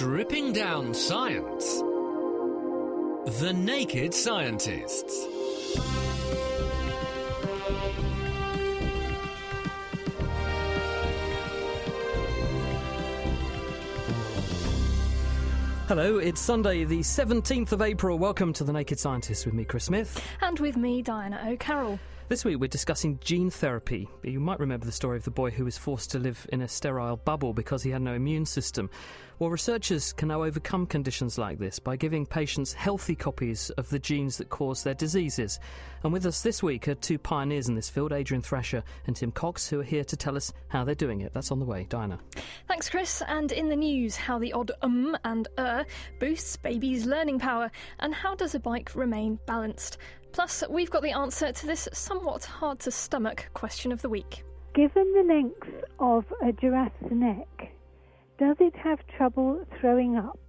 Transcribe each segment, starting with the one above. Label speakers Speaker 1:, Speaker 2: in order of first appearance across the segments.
Speaker 1: Stripping down science. The Naked Scientists.
Speaker 2: Hello, it's Sunday the 17th of April. Welcome to The Naked Scientists with me, Chris Smith.
Speaker 3: And with me, Diana O'Carroll.
Speaker 2: This week we're discussing gene therapy. You might remember the story of the boy who was forced to live in a sterile bubble because he had no immune system. Well, researchers can now overcome conditions like this by giving patients healthy copies of the genes that cause their diseases. And with us this week are two pioneers in this field, Adrian Thrasher and Tim Cox, who are here to tell us how they're doing it. That's on the way. Diana.
Speaker 3: Thanks, Chris. And in the news, how the odd and boosts babies' learning power, and how does a bike remain balanced? Plus, we've got the answer to this somewhat hard-to-stomach question of the week.
Speaker 4: Given the length of a giraffe's neck, does it have trouble throwing up?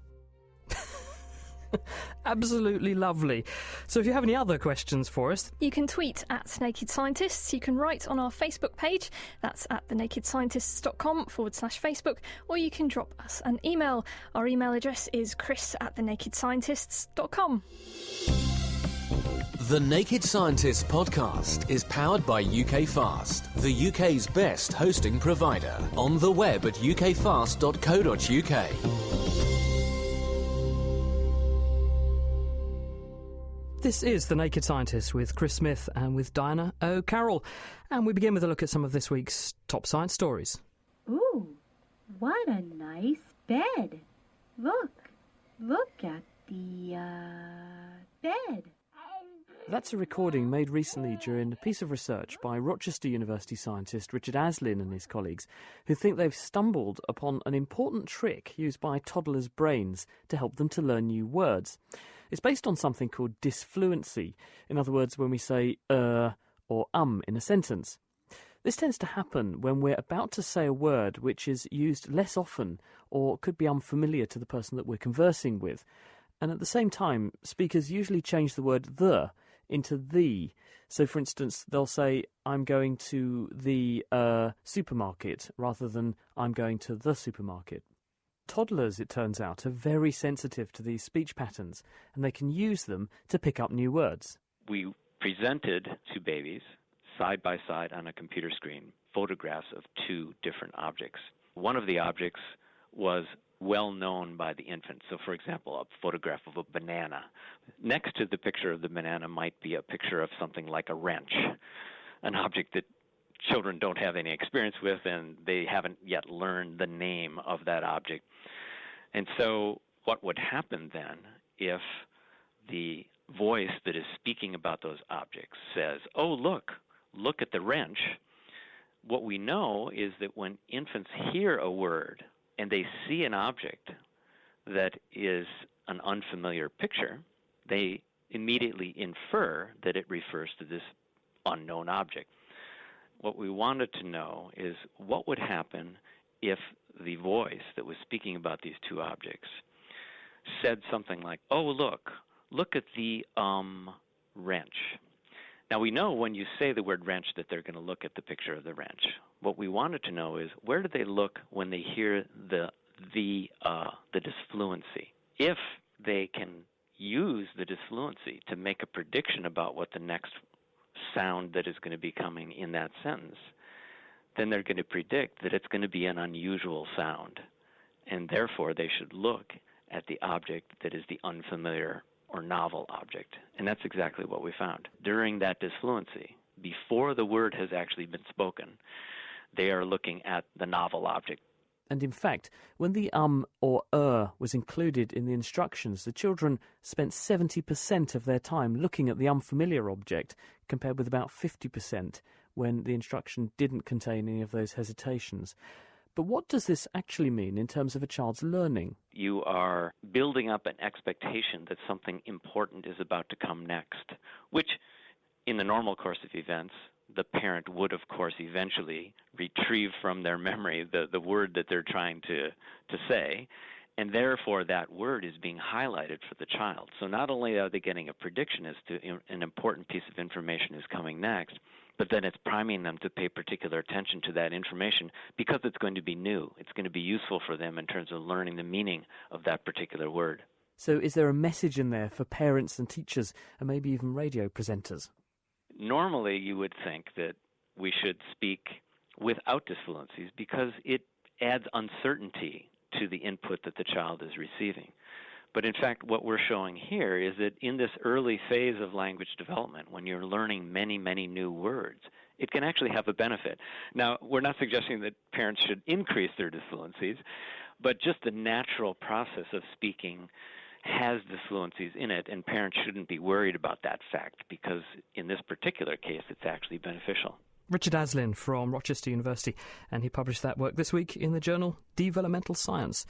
Speaker 2: Absolutely lovely. So if you have any other questions for us,
Speaker 3: you can tweet at Naked Scientists, you can write on our Facebook page, that's at thenakedscientists.com/Facebook, or you can drop us an email. Our email address is chris@thenakedscientists.com.
Speaker 1: The Naked Scientists podcast is powered by UK Fast, the UK's best hosting provider. On the web at ukfast.co.uk.
Speaker 2: This is The Naked Scientists with Chris Smith and with Diana O'Carroll. And we begin with a look at some of this week's top science stories.
Speaker 5: Ooh, what a nice bed. Look at the, bed.
Speaker 2: That's a recording made recently during a piece of research by Rochester University scientist Richard Aslin and his colleagues, who think they've stumbled upon an important trick used by toddlers' brains to help them to learn new words. It's based on something called disfluency, in other words, when we say or in a sentence. This tends to happen when we're about to say a word which is used less often or could be unfamiliar to the person that we're conversing with. And at the same time, speakers usually change the word the into the. So, for instance, they'll say, I'm going to the supermarket, rather than I'm going to the supermarket. Toddlers, it turns out, are very sensitive to these speech patterns, and they can use them to pick up new words.
Speaker 6: We presented to babies, side by side on a computer screen, photographs of two different objects. One of the objects was well known by the infant. So, for example, a photograph of a banana. Next to the picture of the banana might be a picture of something like a wrench, an object that children don't have any experience with, and they haven't yet learned the name of that object. And so what would happen then if the voice that is speaking about those objects says, oh, look at the wrench? What we know is that when infants hear a word and they see an object that is an unfamiliar picture, they immediately infer that it refers to this unknown object. What we wanted to know is what would happen if the voice that was speaking about these two objects said something like, oh, look at the wrench. Now, we know when you say the word wrench that they're going to look at the picture of the wrench. What we wanted to know is where do they look when they hear the disfluency? If they can use the disfluency to make a prediction about what the next sound that is going to be coming in that sentence, then they're going to predict that it's going to be an unusual sound, and therefore they should look at the object that is the unfamiliar or novel object. And that's exactly what we found. During that disfluency, before the word has actually been spoken, they are looking at the novel object.
Speaker 2: And in fact, when the or was included in the instructions, the children spent 70% of their time looking at the unfamiliar object, compared with about 50% when the instruction didn't contain any of those hesitations. But what does this actually mean in terms of a child's learning?
Speaker 6: You are building up an expectation that something important is about to come next, which in the normal course of events, the parent would, of course, eventually retrieve from their memory the word that they're trying to say, and therefore that word is being highlighted for the child. So not only are they getting a prediction as to an important piece of information is coming next, but then it's priming them to pay particular attention to that information because it's going to be new. It's going to be useful for them in terms of learning the meaning of that particular word.
Speaker 2: So is there a message in there for parents and teachers and maybe even radio presenters?
Speaker 6: Normally, you would think that we should speak without disfluencies because it adds uncertainty to the input that the child is receiving. But in fact, what we're showing here is that in this early phase of language development, when you're learning many, many new words, it can actually have a benefit. Now, we're not suggesting that parents should increase their disfluencies, but just the natural process of speaking has disfluencies in it, and parents shouldn't be worried about that fact because in this particular case, it's actually beneficial.
Speaker 2: Richard Aslin from Rochester University, and he published that work this week in the journal Developmental Science.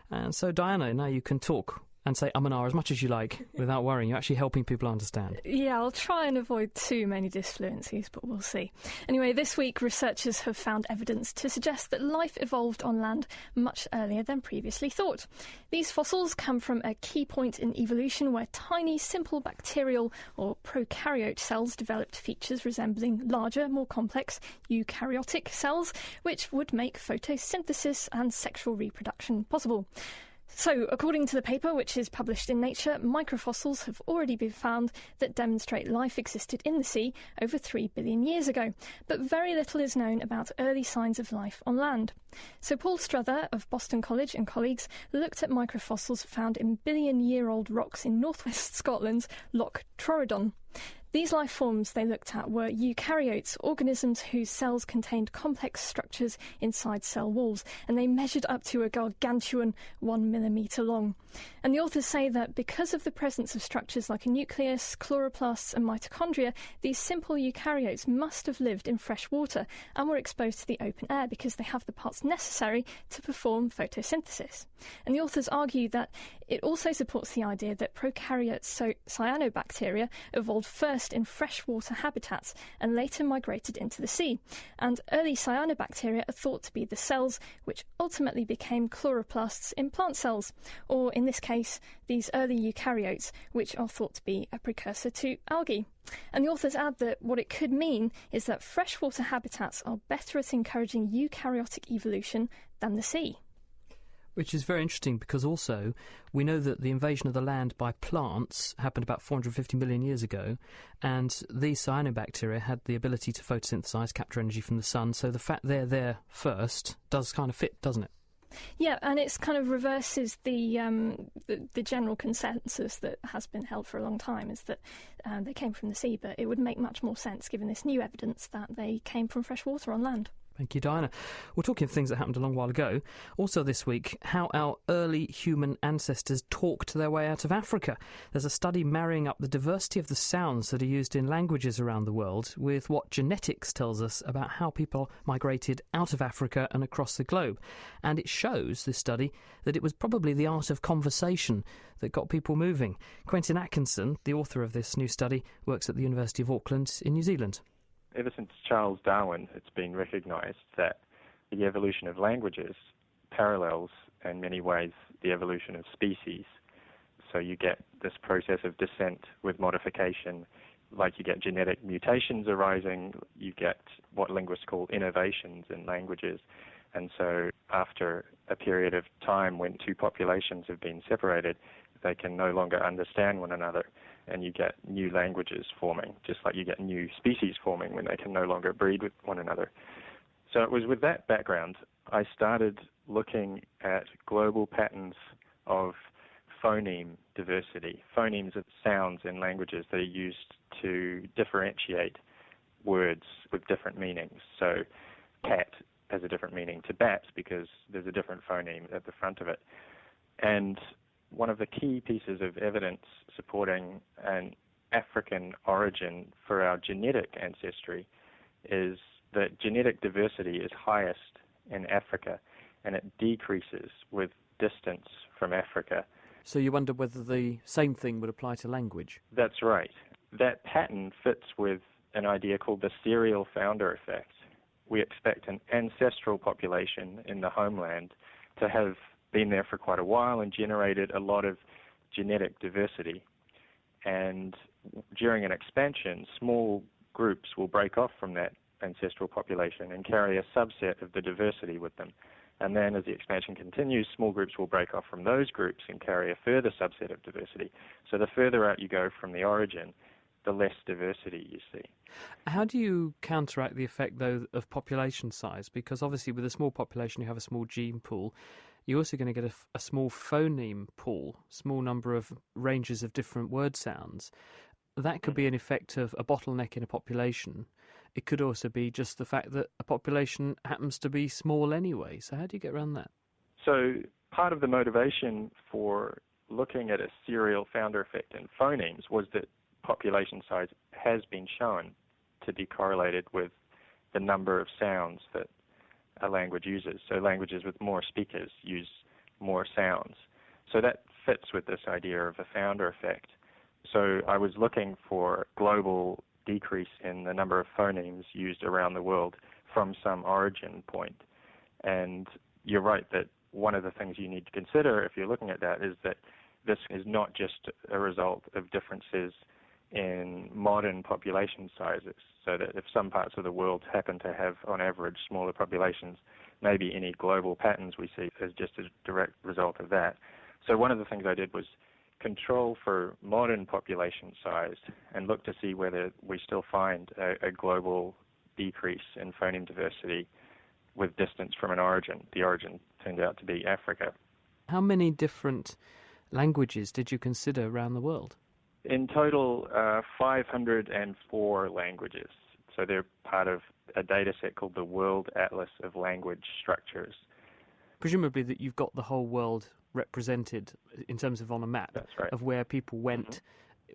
Speaker 2: And so, Diana, now you can talk and say and ah as much as you like without worrying. You're actually helping people understand.
Speaker 3: Yeah, I'll try and avoid too many disfluencies, but we'll see. Anyway, this week researchers have found evidence to suggest that life evolved on land much earlier than previously thought. These fossils come from a key point in evolution where tiny, simple bacterial or prokaryote cells developed features resembling larger, more complex eukaryotic cells, which would make photosynthesis and sexual reproduction possible. So, according to the paper, which is published in Nature, microfossils have already been found that demonstrate life existed in the sea over 3 billion years ago, but very little is known about early signs of life on land. So Paul Struther of Boston College and colleagues looked at microfossils found in billion-year-old rocks in northwest Scotland's Loch Torridon. These life forms they looked at were eukaryotes, organisms whose cells contained complex structures inside cell walls, and they measured up to a gargantuan 1 millimetre long. And the authors say that because of the presence of structures like a nucleus, chloroplasts and mitochondria, these simple eukaryotes must have lived in fresh water and were exposed to the open air because they have the parts necessary to perform photosynthesis. And the authors argue that it also supports the idea that prokaryote cyanobacteria evolved first in freshwater habitats and later migrated into the sea. And early cyanobacteria are thought to be the cells which ultimately became chloroplasts in plant cells, or in this case, these early eukaryotes, which are thought to be a precursor to algae. And the authors add that what it could mean is that freshwater habitats are better at encouraging eukaryotic evolution than the sea.
Speaker 2: Which is very interesting because also we know that the invasion of the land by plants happened about 450 million years ago, and these cyanobacteria had the ability to photosynthesize, capture energy from the sun, so the fact they're there first does kind of fit, doesn't it?
Speaker 3: Yeah, and it's kind of reverses the general consensus that has been held for a long time, is that they came from the sea, but it would make much more sense given this new evidence that they came from fresh water on land.
Speaker 2: Thank you, Diana. We're talking of things that happened a long while ago. Also this week, how our early human ancestors talked their way out of Africa. There's a study marrying up the diversity of the sounds that are used in languages around the world with what genetics tells us about how people migrated out of Africa and across the globe. And it shows, this study, that it was probably the art of conversation that got people moving. Quentin Atkinson, the author of this new study, works at the University of Auckland in New Zealand.
Speaker 7: Ever since Charles Darwin, it's been recognised that the evolution of languages parallels, in many ways, the evolution of species. So you get this process of descent with modification, like you get genetic mutations arising, you get what linguists call innovations in languages. And so after a period of time when two populations have been separated, they can no longer understand one another, and you get new languages forming, just like you get new species forming when they can no longer breed with one another. So it was with that background I started looking at global patterns of phoneme diversity. Phonemes are sounds in languages that are used to differentiate words with different meanings. So cat has a different meaning to bat because there's a different phoneme at the front of it. And one of the key pieces of evidence supporting an African origin for our genetic ancestry is that genetic diversity is highest in Africa, and it decreases with distance from Africa.
Speaker 2: So you wonder whether the same thing would apply to language?
Speaker 7: That's right. That pattern fits with an idea called the serial founder effect. We expect an ancestral population in the homeland to have been there for quite a while and generated a lot of genetic diversity. And during an expansion, small groups will break off from that ancestral population and carry a subset of the diversity with them. And then as the expansion continues, small groups will break off from those groups and carry a further subset of diversity. So the further out you go from the origin, the less diversity you see.
Speaker 2: How do you counteract the effect, though, of population size? Because obviously with a small population you have a small gene pool. You're also going to get a small phoneme pool, small number of ranges of different word sounds. That could be an effect of a bottleneck in a population. It could also be just the fact that a population happens to be small anyway. So how do you get around that?
Speaker 7: So part of the motivation for looking at a serial founder effect in phonemes was that population size has been shown to be correlated with the number of sounds that a language uses. So languages with more speakers use more sounds. So that fits with this idea of a founder effect. So I was looking for global decrease in the number of phonemes used around the world from some origin point. And you're right that one of the things you need to consider if you're looking at that is that this is not just a result of differences in modern population sizes, so that if some parts of the world happen to have, on average, smaller populations, maybe any global patterns we see is just a direct result of that. So one of the things I did was control for modern population size and look to see whether we still find a global decrease in phoneme diversity with distance from an origin. The origin turned out to be Africa.
Speaker 2: How many different languages did you consider around the world?
Speaker 7: In total, 504 languages. So they're part of a data set called the World Atlas of Language Structures.
Speaker 2: Presumably that you've got the whole world represented in terms of on a map.
Speaker 7: That's right.
Speaker 2: Of where people went,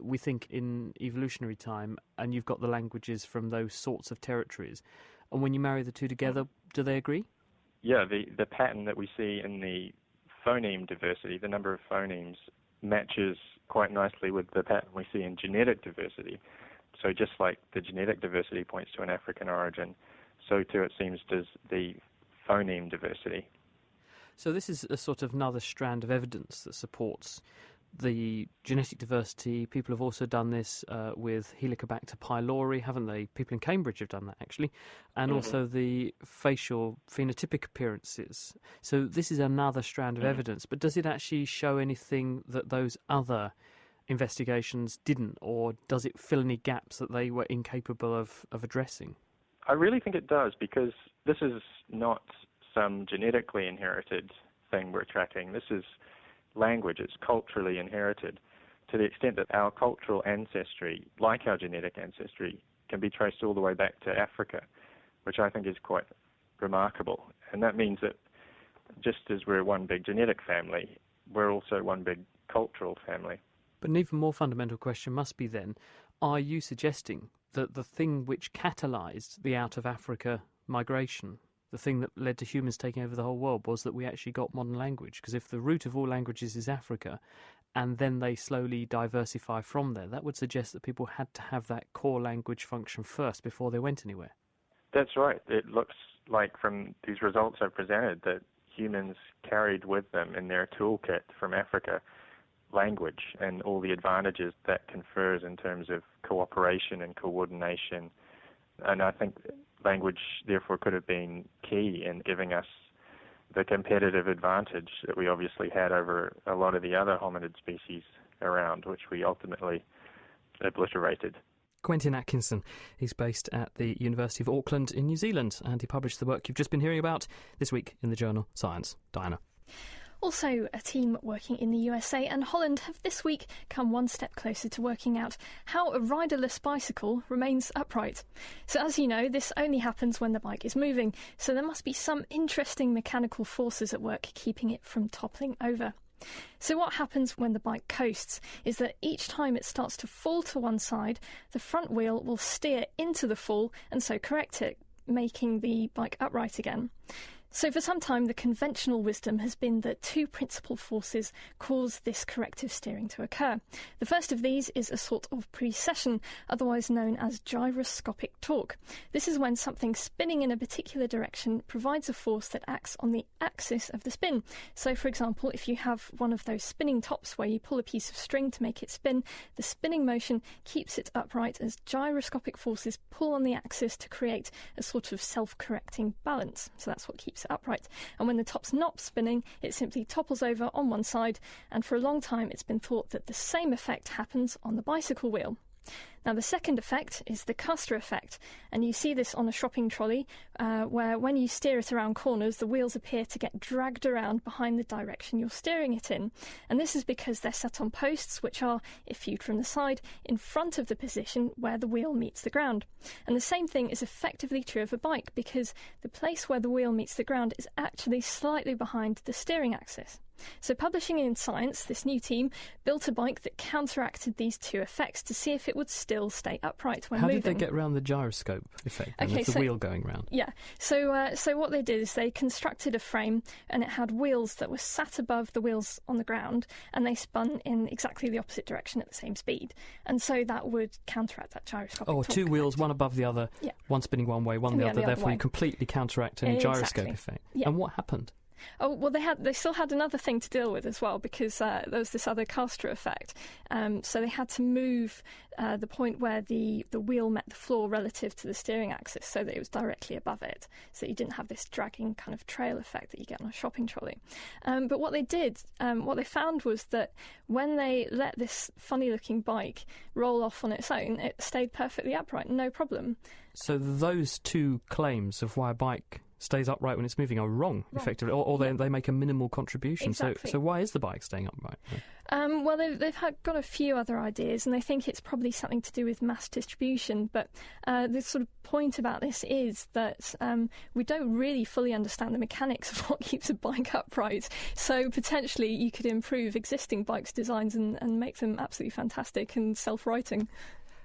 Speaker 2: we think, in evolutionary time, and you've got the languages from those sorts of territories. And when you marry the two together, do they agree?
Speaker 7: Yeah, the pattern that we see in the phoneme diversity, the number of phonemes, matches quite nicely with the pattern we see in genetic diversity. So just like the genetic diversity points to an African origin, so too it seems does the phoneme diversity.
Speaker 2: So this is a sort of another strand of evidence that supports the genetic diversity. People have also done this with Helicobacter pylori, haven't they? People in Cambridge have done that, actually. And also the facial phenotypic appearances. So this is another strand of evidence. But does it actually show anything that those other investigations didn't? Or does it fill any gaps that they were incapable of addressing?
Speaker 7: I really think it does, because this is not some genetically inherited thing we're tracking. This is language. It's culturally inherited to the extent that our cultural ancestry, like our genetic ancestry, can be traced all the way back to Africa, which I think is quite remarkable. And that means that just as we're one big genetic family, we're also one big cultural family.
Speaker 2: But an even more fundamental question must be then, are you suggesting that the thing which catalysed the out of Africa migration, the thing that led to humans taking over the whole world, was that we actually got modern language? Because if the root of all languages is Africa, and then they slowly diversify from there, that would suggest that people had to have that core language function first before they went anywhere.
Speaker 7: That's right. It looks like from these results I've presented that humans carried with them in their toolkit from Africa language and all the advantages that confers in terms of cooperation and coordination. And I think language, therefore, could have been key in giving us the competitive advantage that we obviously had over a lot of the other hominid species around, which we ultimately obliterated.
Speaker 2: Quentin Atkinson, he's based at the University of Auckland in New Zealand, and he published the work you've just been hearing about this week in the journal Science. Diana.
Speaker 3: Also, a team working in the USA and Holland have this week come one step closer to working out how a riderless bicycle remains upright. So as you know, this only happens when the bike is moving, so there must be some interesting mechanical forces at work keeping it from toppling over. So what happens when the bike coasts is that each time it starts to fall to one side, the front wheel will steer into the fall and so correct it, making the bike upright again. So for some time, the conventional wisdom has been that two principal forces cause this corrective steering to occur. The first of these is a sort of precession, otherwise known as gyroscopic torque. This is when something spinning in a particular direction provides a force that acts on the axis of the spin. So for example, if you have one of those spinning tops where you pull a piece of string to make it spin, the spinning motion keeps it upright as gyroscopic forces pull on the axis to create a sort of self-correcting balance. So that's what keeps it upright. And when the top's not spinning, it simply topples over on one side, and for a long time it's been thought that the same effect happens on the bicycle wheel. Now, the second effect is the caster effect, and you see this on a shopping trolley, where when you steer it around corners, the wheels appear to get dragged around behind the direction you're steering it in. And this is because they're set on posts which are, if viewed from the side, in front of the position where the wheel meets the ground. And the same thing is effectively true of a bike, because the place where the wheel meets the ground is actually slightly behind the steering axis. So publishing in Science, this new team built a bike that counteracted these two effects to see if it would still stay upright when moving.
Speaker 2: How did they get around the gyroscope effect with the wheel going round?
Speaker 3: Yeah, so what they did is they constructed a frame, and it had wheels that were sat above the wheels on the ground, and they spun in exactly the opposite direction at the same speed. And so that would counteract that gyroscopic torque
Speaker 2: two wheels,
Speaker 3: effect.
Speaker 2: one above the other, one spinning one way, one the other, therefore you completely counteract any gyroscope effect.
Speaker 3: Yeah.
Speaker 2: And what happened?
Speaker 3: Oh, well, they still had another thing to deal with as well, because there was this other caster effect. So they had to move the point where the wheel met the floor relative to the steering axis so that it was directly above it, so that you didn't have this dragging kind of trail effect that you get on a shopping trolley. But what they found was that when they let this funny-looking bike roll off on its own, it stayed perfectly upright, no problem.
Speaker 2: So those two claims of why a bike stays upright when it's moving are wrong. Effectively, or they make a minimal contribution.
Speaker 3: Exactly.
Speaker 2: So why is the bike staying upright?
Speaker 3: Well, they've got a few other ideas, and they think it's probably something to do with mass distribution, but the sort of point about this is that we don't really fully understand the mechanics of what keeps a bike upright, so potentially you could improve existing bikes' designs and make them absolutely fantastic and self-righting.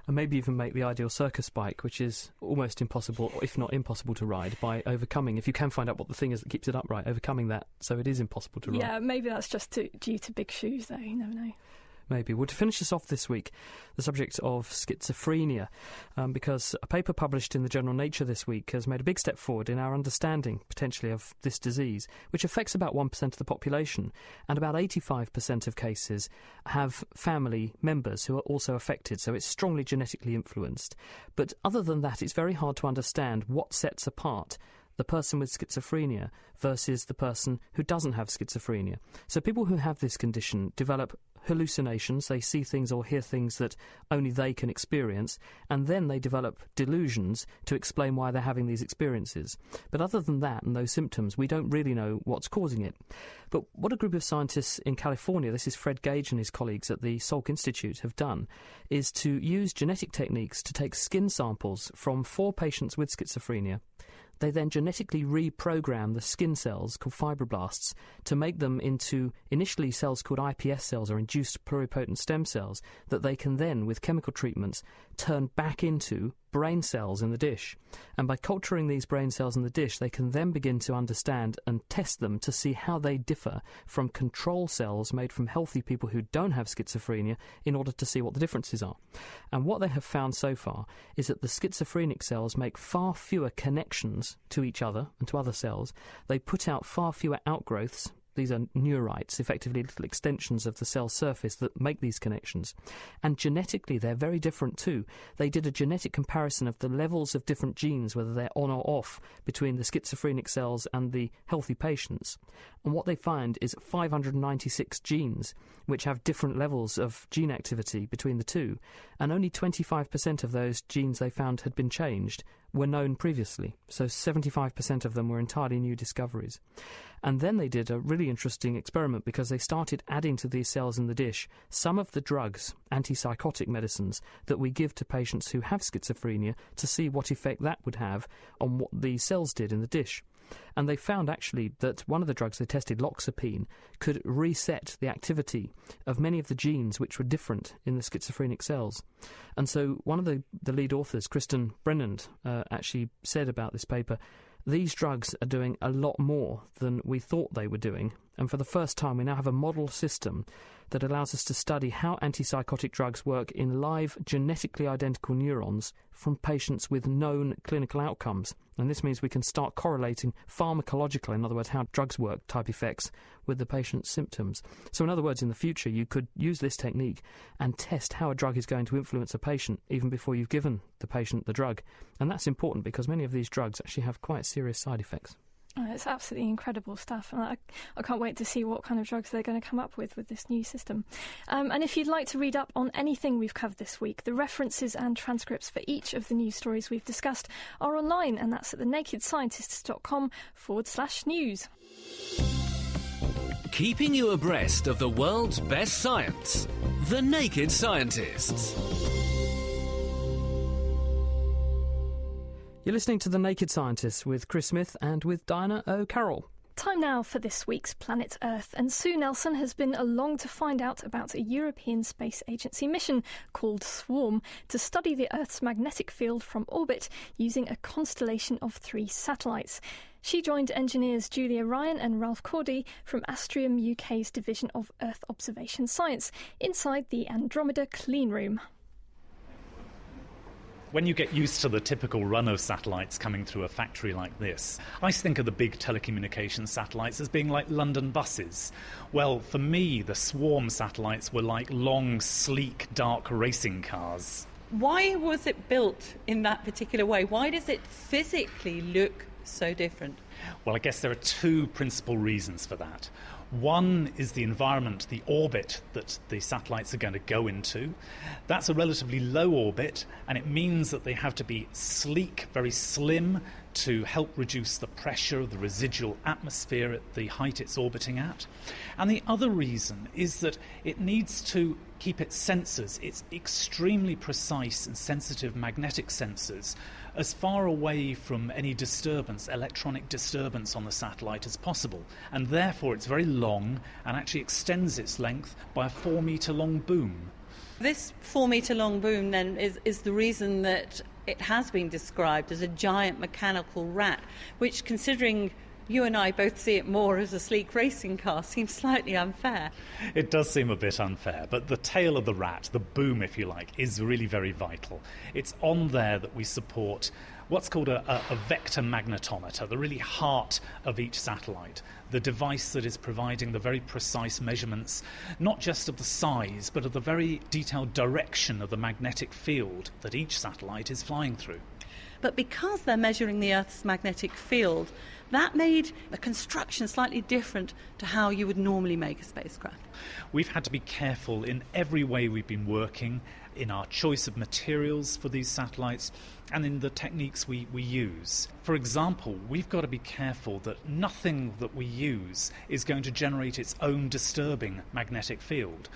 Speaker 2: And maybe even make the ideal circus bike, which is almost impossible, if not impossible to ride, by overcoming, if you can find out what the thing is that keeps it upright, overcoming that, so it is impossible to ride.
Speaker 3: Yeah, maybe that's just due to big shoes, though, you never know.
Speaker 2: Maybe. Well, to finish us off this week, the subject of schizophrenia, because a paper published in the journal Nature this week has made a big step forward in our understanding, potentially, of this disease, which affects about 1% of the population, and about 85% of cases have family members who are also affected, so it's strongly genetically influenced. But other than that, it's very hard to understand what sets apart the person with schizophrenia versus the person who doesn't have schizophrenia. So people who have this condition develop hallucinations, they see things or hear things that only they can experience, and then they develop delusions to explain why they're having these experiences. But other than that and those symptoms, we don't really know what's causing it. But what a group of scientists in California, this is Fred Gage and his colleagues at the Salk Institute, have done, is to use genetic techniques to take skin samples from 4 patients with schizophrenia. They then genetically reprogram the skin cells, called fibroblasts, to make them into initially cells called iPS cells, or induced pluripotent stem cells, that they can then, with chemical treatments, turn back into brain cells in the dish. And by culturing these brain cells in the dish, they can then begin to understand and test them to see how they differ from control cells made from healthy people who don't have schizophrenia, in order to see what the differences are. And what they have found so far is that the schizophrenic cells make far fewer connections to each other and to other cells. They put out far fewer outgrowths. These are neurites, effectively little extensions of the cell surface that make these connections. And genetically, they're very different too. They did a genetic comparison of the levels of different genes, whether they're on or off, between the schizophrenic cells and the healthy patients. And what they find is 596 genes, which have different levels of gene activity between the two. And only 25% of those genes they found had been changed were known previously. So 75% of them were entirely new discoveries. And then they did a really interesting experiment, because they started adding to these cells in the dish some of the drugs, antipsychotic medicines, that we give to patients who have schizophrenia, to see what effect that would have on what the cells did in the dish. And they found actually that one of the drugs they tested, loxapine, could reset the activity of many of the genes which were different in the schizophrenic cells. And so one of the lead authors, Kristen Brennand, actually said about this paper these drugs are doing a lot more than we thought they were doing, and for the first time we now have a model system that allows us to study how antipsychotic drugs work in live, genetically identical neurons from patients with known clinical outcomes. And this means we can start correlating pharmacological, in other words, how drugs work, type effects with the patient's symptoms. So in other words, in the future, you could use this technique and test how a drug is going to influence a patient even before you've given the patient the drug. And that's important because many of these drugs actually have quite serious side effects.
Speaker 3: Oh, it's absolutely incredible stuff, and I can't wait to see what kind of drugs they're going to come up with this new system. And if you'd like to read up on anything we've covered this week, the references and transcripts for each of the news stories we've discussed are online, and that's at thenakedscientists.com/news.
Speaker 1: Keeping you abreast of the world's best science. The Naked Scientists.
Speaker 2: You're listening to The Naked Scientists with Chris Smith and with Diana O'Carroll.
Speaker 3: Time now for this week's Planet Earth, and Sue Nelson has been along to find out about a European Space Agency mission called SWARM to study the Earth's magnetic field from orbit using a constellation of 3 satellites. She joined engineers Julia Ryan and Ralph Cordy from Astrium UK's Division of Earth Observation Science inside the Andromeda Clean Room.
Speaker 8: When you get used to the typical run of satellites coming through a factory like this, I think of the big telecommunications satellites as being like London buses. Well, for me, the SWARM satellites were like long, sleek, dark racing cars.
Speaker 9: Why was it built in that particular way? Why does it physically look so different?
Speaker 8: Well, I guess there are 2 principal reasons for that. One is the environment, the orbit that the satellites are going to go into. That's a relatively low orbit, and it means that they have to be sleek, very slim, to help reduce the pressure of the residual atmosphere at the height it's orbiting at. And the other reason is that it needs to keep its sensors, its extremely precise and sensitive magnetic sensors, as far away from any disturbance, electronic disturbance on the satellite as possible. And therefore it's very long and actually extends its length by a 4-metre long boom.
Speaker 9: This 4-metre long boom then is the reason that it has been described as a giant mechanical rat, which, considering you and I both see it more as a sleek racing car, seems slightly unfair.
Speaker 8: It does seem a bit unfair, but the tail of the rat, the boom if you like, is really very vital. It's on there that we support what's called a vector magnetometer, the really heart of each satellite, the device that is providing the very precise measurements, not just of the size, but of the very detailed direction of the magnetic field that each satellite is flying through.
Speaker 9: But because they're measuring the Earth's magnetic field, that made the construction slightly different to how you would normally make a spacecraft.
Speaker 8: We've had to be careful in every way we've been working, in our choice of materials for these satellites and in the techniques we use. For example, we've got to be careful that nothing that we use is going to generate its own disturbing magnetic field.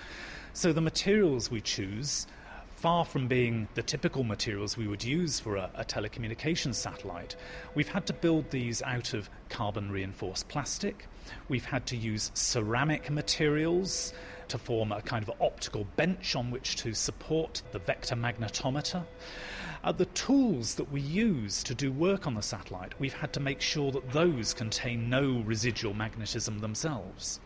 Speaker 8: So the materials we choose, far from being the typical materials we would use for a telecommunications satellite, we've had to build these out of carbon-reinforced plastic. We've had to use ceramic materials to form a kind of optical bench on which to support the vector magnetometer. The tools that we use to do work on the satellite, we've had to make sure that those contain no residual magnetism themselves.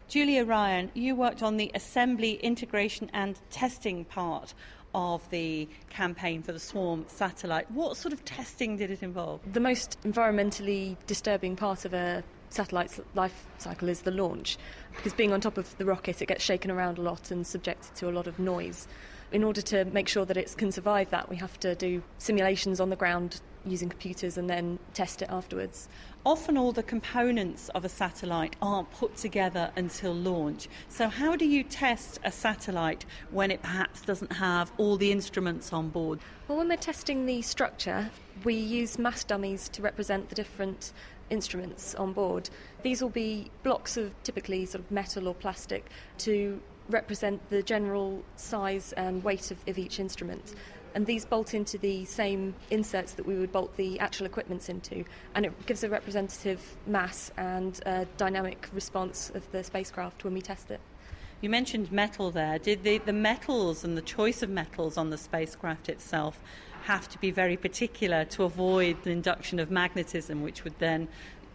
Speaker 9: Julia Ryan, you worked on the assembly, integration and testing part of the campaign for the SWARM satellite. What sort of testing did it involve?
Speaker 10: The most environmentally disturbing part of a satellite's life cycle is the launch, because being on top of the rocket it gets shaken around a lot and subjected to a lot of noise. In order to make sure that it can survive that, we have to do simulations on the ground using computers and then test it afterwards.
Speaker 9: Often all the components of a satellite aren't put together until launch. So how do you test a satellite when it perhaps doesn't have all the instruments on board?
Speaker 10: Well, when we're testing the structure, we use mass dummies to represent the different instruments on board. These will be blocks of typically sort of metal or plastic to represent the general size and weight of each instrument. And these bolt into the same inserts that we would bolt the actual equipments into, and it gives a representative mass and a dynamic response of the spacecraft when we test it.
Speaker 9: You mentioned metal there. Did the metals and the choice of metals on the spacecraft itself have to be very particular to avoid the induction of magnetism, which would then,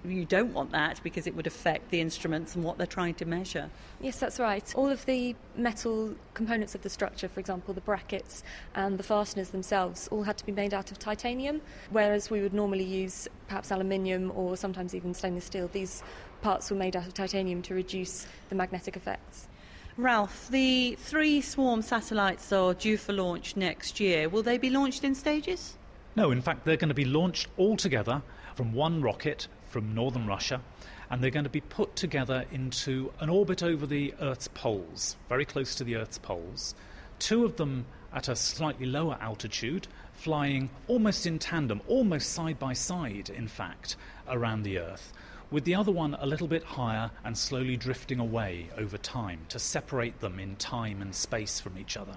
Speaker 9: you don't want that because it would affect the instruments and what they're trying to measure.
Speaker 10: Yes, that's right. All of the metal components of the structure, for example, the brackets and the fasteners themselves, all had to be made out of titanium, whereas we would normally use perhaps aluminium or sometimes even stainless steel. These parts were made out of titanium to reduce the magnetic effects.
Speaker 9: Ralph, the 3 Swarm satellites are due for launch next year. Will they be launched in stages?
Speaker 8: No, in fact, they're going to be launched all together from one rocket from northern Russia, and they're going to be put together into an orbit over the Earth's poles, very close to the Earth's poles. 2 of them at a slightly lower altitude, flying almost in tandem, almost side by side, in fact, around the Earth, with the other one a little bit higher and slowly drifting away over time to separate them in time and space from each other.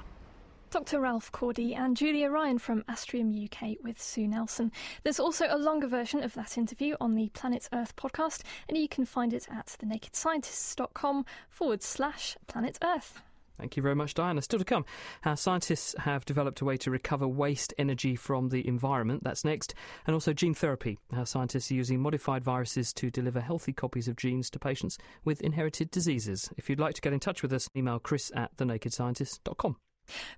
Speaker 3: Dr. Ralph Cordy and Julia Ryan from Astrium UK with Sue Nelson. There's also a longer version of that interview on the Planet Earth podcast, and you can find it at thenakedscientists.com/Planet Earth.
Speaker 2: Thank you very much, Diana. Still to come, how scientists have developed a way to recover waste energy from the environment. That's next. And also gene therapy, how scientists are using modified viruses to deliver healthy copies of genes to patients with inherited diseases. If you'd like to get in touch with us, email chris@thenakedscientists.com.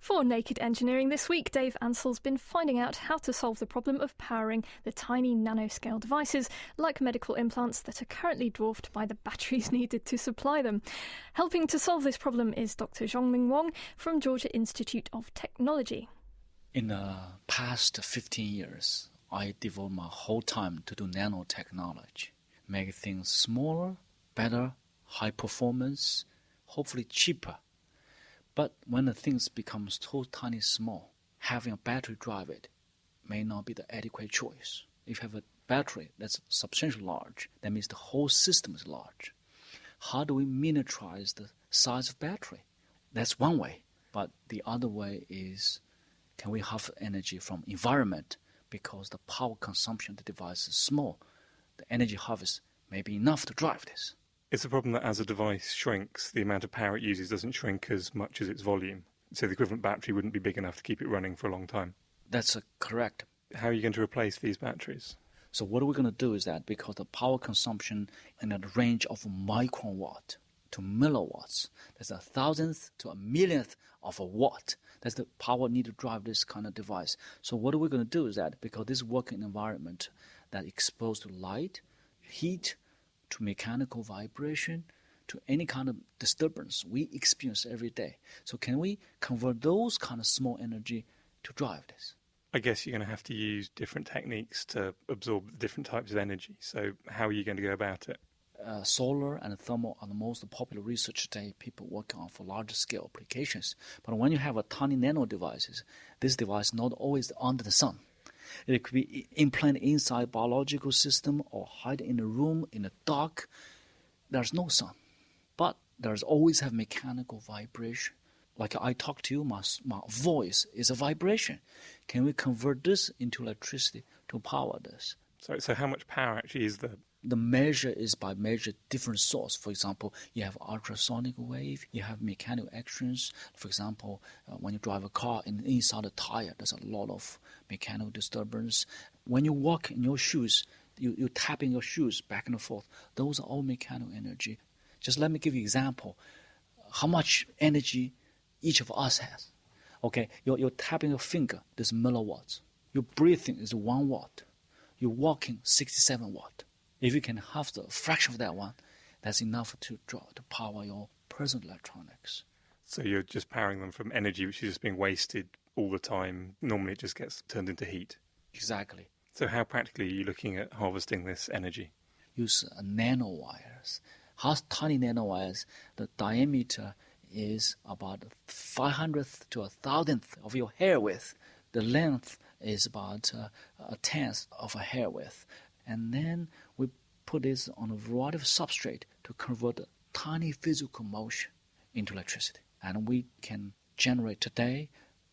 Speaker 3: For Naked Engineering this week, Dave Ansell's been finding out how to solve the problem of powering the tiny nanoscale devices like medical implants that are currently dwarfed by the batteries needed to supply them. Helping to solve this problem is Dr. Zhongming Wang from Georgia Institute of Technology.
Speaker 11: In the past 15 years, I devote my whole time to do nanotechnology, make things smaller, better, high performance, hopefully cheaper. But when the things becomes so tiny small, having a battery drive it may not be the adequate choice. If you have a battery that's substantially large, that means the whole system is large. How do we miniaturize the size of battery? That's one way. But the other way is, can we have energy from environment? Because the power consumption of the device is small, the energy harvest may be enough to drive this.
Speaker 7: It's a problem that as a device shrinks, the amount of power it uses doesn't shrink as much as its volume. So the equivalent battery wouldn't be big enough to keep it running for a long time.
Speaker 11: That's correct.
Speaker 7: How are you going to replace these batteries?
Speaker 11: So what we're going to do is that because the power consumption in a range of microwatt to milliwatts, that's 1,000th to 1,000,000th of a watt. That's the power needed to drive this kind of device. So what we're going to do is that because this working environment that exposed to light, heat, to mechanical vibration, to any kind of disturbance we experience every day. So can we convert those kind of small energy to drive this?
Speaker 7: I guess you're going to have to use different techniques to absorb different types of energy. So how are you going to go about it?
Speaker 11: Solar and thermal are the most popular research today people work on for larger scale applications. But when you have a tiny nano devices, this device is not always under the sun. It could be implanted inside biological system or hide in a room in the dark. There's no sun. But there's always have mechanical vibration. Like I talk to you, my voice is a vibration. Can we convert this into electricity to power this?
Speaker 7: So how much power actually is the...
Speaker 11: The measure is by measure different source. For example, you have ultrasonic wave, you have mechanical actions. For example, when you drive a car inside the tire, there's a lot of mechanical disturbance. When you walk in your shoes, you're tapping your shoes back and forth. Those are all mechanical energy. Just let me give you an example. How much energy each of us has. Okay, you're tapping your finger, this milliwatts. Your breathing is 1 watt. You're walking 67 watt. If you can have the fraction of that one, that's enough to power your personal electronics.
Speaker 7: So you're just powering them from energy which is just being wasted all the time. Normally it just gets turned into heat.
Speaker 11: Exactly.
Speaker 7: So how practically are you looking at harvesting this energy?
Speaker 11: Use nanowires. How tiny nanowires? The diameter is about 500th to 1,000th of your hair width. The length is about 1/10th of a hair width. And then we put this on a variety of substrate to convert tiny physical motion into electricity. And we can generate today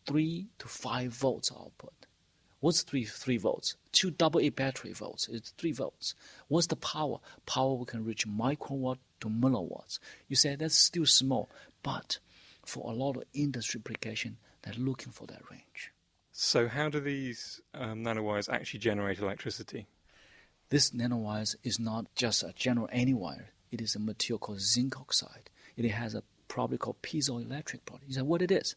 Speaker 11: 3 to 5 volts output. What's 3 volts? 2 AA battery volts. It's 3 volts. What's the power? Power we can reach microwatt to milliwatts. You say that's still small, but for a lot of industry application, they're looking for that range.
Speaker 7: So how do these nanowires actually generate electricity?
Speaker 11: This nanowires is not just a general any wire. It is a material called zinc oxide. It has a property called piezoelectric property. You say what it is?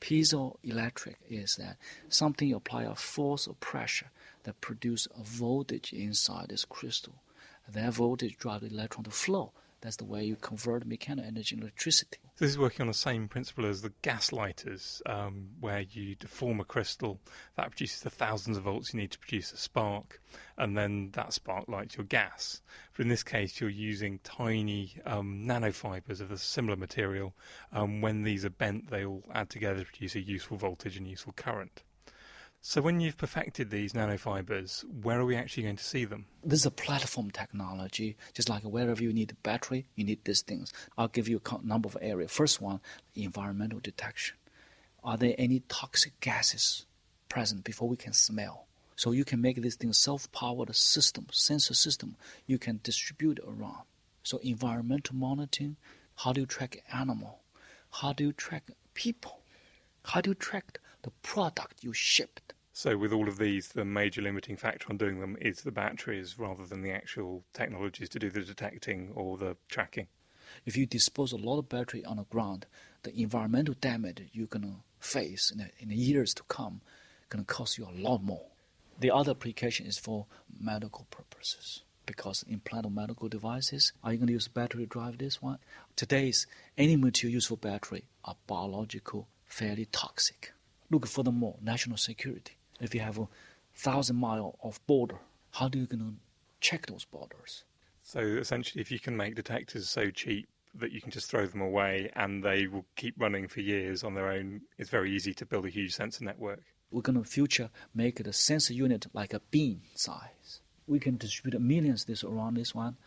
Speaker 11: Piezoelectric is that something you apply a force or pressure that produce a voltage inside this crystal. That voltage drives the electron to flow. That's the way you convert mechanical energy into electricity.
Speaker 7: This is working on the same principle as the gas lighters, where you deform a crystal that produces the thousands of volts you need to produce a spark, and then that spark lights your gas. But in this case, you're using tiny nanofibers of a similar material. When these are bent, they all add together to produce a useful voltage and useful current. So when you've perfected these nanofibers, where are we actually going to see them?
Speaker 11: This is a platform technology, just like wherever you need a battery, you need these things. I'll give you a number of areas. First one, environmental detection. Are there any toxic gases present before we can smell? So you can make this thing self-powered system, sensor system, you can distribute around. So environmental monitoring, how do you track animal? How do you track people? How do you track the product you shipped?
Speaker 7: So with all of these, the major limiting factor on doing them is the batteries rather than the actual technologies to do the detecting or the tracking.
Speaker 11: If you dispose a lot of battery on the ground, the environmental damage you're going to face in the years to come going to cost you a lot more. The other application is for medical purposes. Because implantable medical devices, are you going to use battery to drive this one? Today's any material used for battery are biological, fairly toxic. Look furthermore, national security. If you have 1,000 miles of border, how do you going to check those borders?
Speaker 7: So essentially, if you can make detectors so cheap that you can just throw them away and they will keep running for years on their own, it's very easy to build a huge sensor network.
Speaker 11: We're going to future make the sensor unit like a bean size. We can distribute millions of this around this one.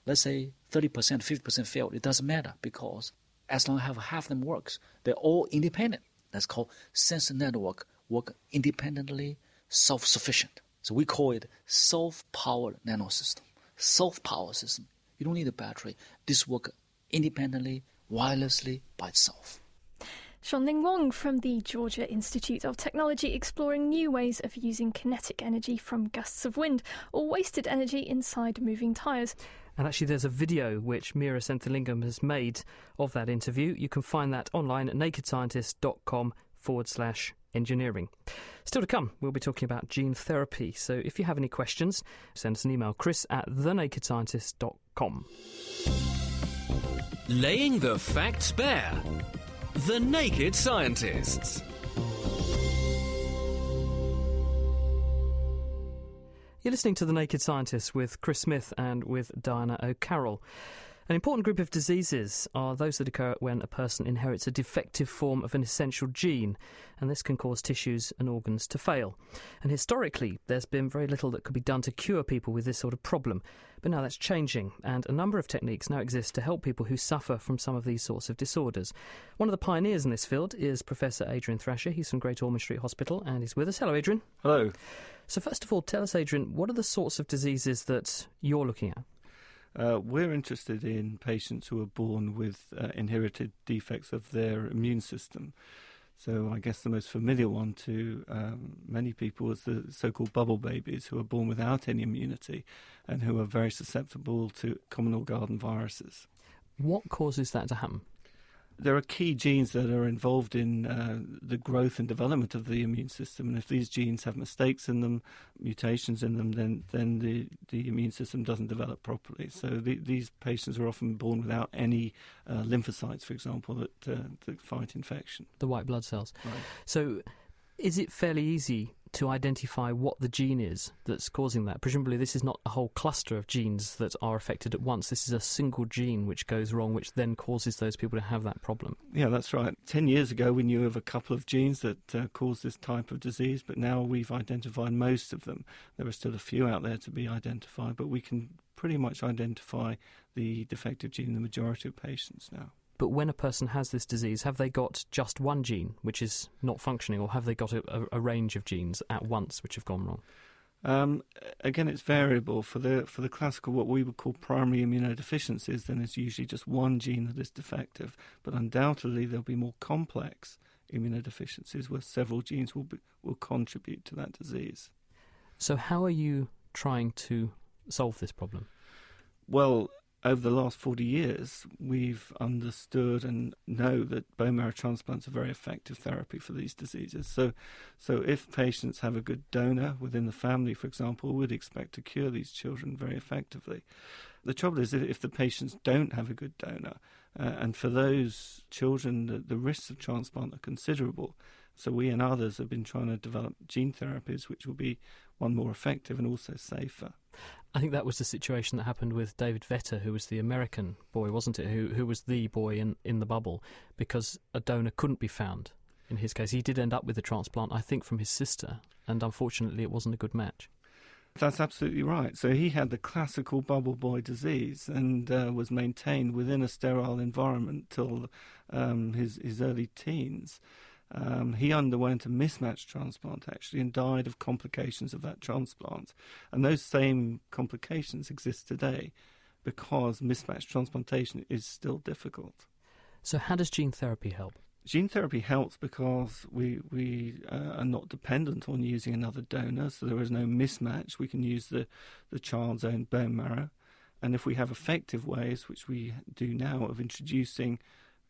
Speaker 11: Let's say 30%, 50% failed. It doesn't matter because as long as half of them works, they're all independent. That's called sensor network, work independently, self-sufficient. So we call it self-powered nanosystem. Self-power system. You don't need a battery. This works independently, wirelessly, by itself.
Speaker 3: Shanling Wong from the Georgia Institute of Technology exploring new ways of using kinetic energy from gusts of wind or wasted energy inside moving tyres.
Speaker 2: And actually there's a video which Meera Senthilingam has made of that interview. You can find that online at nakedscientist.com/engineering. Still to come, we'll be talking about gene therapy. So if you have any questions, send us an email, chris@thenakedscientist.com.
Speaker 1: Laying the facts bare. The Naked Scientists.
Speaker 2: You're listening to The Naked Scientists with Chris Smith and with Diana O'Carroll. An important group of diseases are those that occur when a person inherits a defective form of an essential gene, and this can cause tissues and organs to fail. And historically, there's been very little that could be done to cure people with this sort of problem. But now that's changing, and a number of techniques now exist to help people who suffer from some of these sorts of disorders. One of the pioneers in this field is Professor Adrian Thrasher. He's from Great Ormond Street Hospital, and he's with us. Hello, Adrian.
Speaker 12: Hello.
Speaker 2: So first of all, tell us, Adrian, what are the sorts of diseases that you're looking at?
Speaker 12: We're interested in patients who are born with inherited defects of their immune system. So I guess the most familiar one to many people is the so-called bubble babies who are born without any immunity and who are very susceptible to common or garden viruses.
Speaker 2: What causes that to happen?
Speaker 12: There are key genes that are involved in the growth and development of the immune system, and if these genes have mistakes in them, mutations in them, then the immune system doesn't develop properly. So these patients are often born without any lymphocytes, for example, that fight infection.
Speaker 2: The white blood cells.
Speaker 12: Right.
Speaker 2: So is it fairly easy to identify what the gene is that's causing that? Presumably this is not a whole cluster of genes that are affected at once. This is a single gene which goes wrong, which then causes those people to have that problem.
Speaker 12: Yeah, that's right. 10 years ago we knew of a couple of genes that cause this type of disease, but now we've identified most of them. There are still a few out there to be identified, but we can pretty much identify the defective gene in the majority of patients now.
Speaker 2: But when a person has this disease, have they got just one gene which is not functioning, or have they got a range of genes at once which have gone wrong?
Speaker 12: Again, it's variable. For the classical, what we would call primary immunodeficiencies, then it's usually just one gene that is defective. But undoubtedly, there'll be more complex immunodeficiencies where several genes will contribute to that disease.
Speaker 2: So how are you trying to solve this problem?
Speaker 12: Well, over the last 40 years, we've understood and know that bone marrow transplants are a very effective therapy for these diseases. So if patients have a good donor within the family, for example, we'd expect to cure these children very effectively. The trouble is if the patients don't have a good donor, and for those children, the risks of transplant are considerable. So we and others have been trying to develop gene therapies which will be, one, more effective and also safer.
Speaker 2: I think that was the situation that happened with David Vetter, who was the American boy, wasn't it, who was the boy in the bubble, because a donor couldn't be found. In his case, he did end up with a transplant, I think, from his sister, and unfortunately it wasn't a good match.
Speaker 12: That's absolutely right. So he had the classical bubble boy disease and was maintained within a sterile environment till his early teens. He underwent a mismatched transplant, actually, and died of complications of that transplant. And those same complications exist today because mismatched transplantation is still difficult.
Speaker 2: So how does gene therapy help?
Speaker 12: Gene therapy helps because we are not dependent on using another donor, so there is no mismatch. We can use the child's own bone marrow. And if we have effective ways, which we do now, of introducing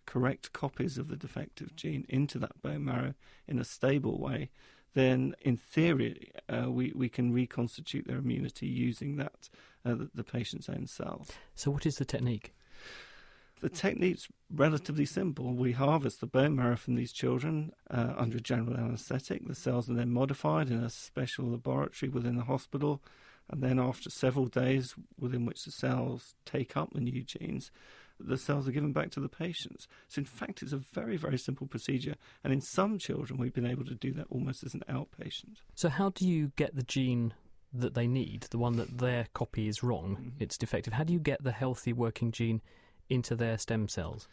Speaker 12: correct copies of the defective gene into that bone marrow in a stable way, then in theory we can reconstitute their immunity using that the patient's own cells.
Speaker 2: So what is the technique?
Speaker 12: The technique's relatively simple. We harvest the bone marrow from these children under general anaesthetic. The cells are then modified in a special laboratory within the hospital, and then after several days within which the cells take up the new genes, the cells are given back to the patients. So in fact it's a very, very simple procedure, and in some children we've been able to do that almost as an outpatient.
Speaker 2: So how do you get the gene that they need, the one that their copy is wrong, it's defective, how do you get the healthy working gene into their stem cells?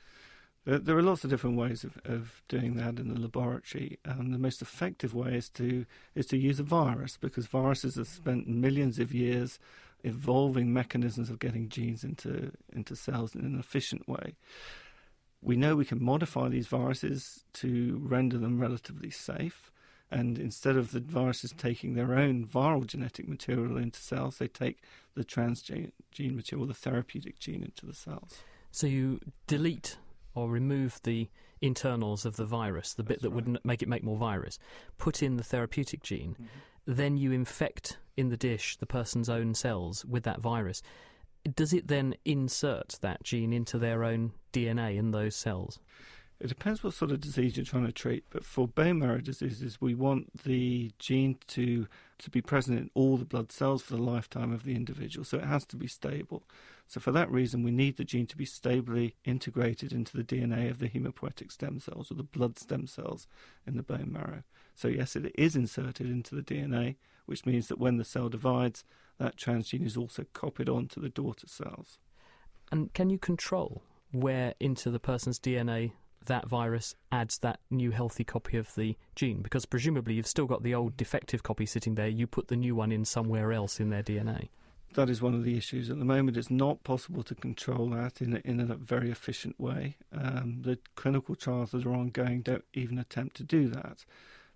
Speaker 12: There are lots of different ways of doing that in the laboratory. The most effective way is to use a virus, because viruses have spent millions of years evolving mechanisms of getting genes into cells in an efficient way. We know we can modify these viruses to render them relatively safe, and instead of the viruses taking their own viral genetic material into cells, they take the transgene material, the therapeutic gene, into the cells.
Speaker 2: So you delete or remove the internals of the virus, the bit that would make it make more virus, put in the therapeutic gene, then you infect in the dish the person's own cells with that virus. Does it then insert that gene into their own DNA in those cells?
Speaker 12: It depends what sort of disease you're trying to treat, but for bone marrow diseases, we want the gene to be present in all the blood cells for the lifetime of the individual, so it has to be stable. So for that reason, we need the gene to be stably integrated into the DNA of the hematopoietic stem cells, or the blood stem cells in the bone marrow. So yes, it is inserted into the DNA, which means that when the cell divides, that transgene is also copied onto the daughter cells.
Speaker 2: And can you control where into the person's DNA that virus adds that new healthy copy of the gene? Because presumably you've still got the old defective copy sitting there, you put the new one in somewhere else in their DNA.
Speaker 12: That is one of the issues. At the moment it's not possible to control that in a very efficient way. The clinical trials that are ongoing don't even attempt to do that.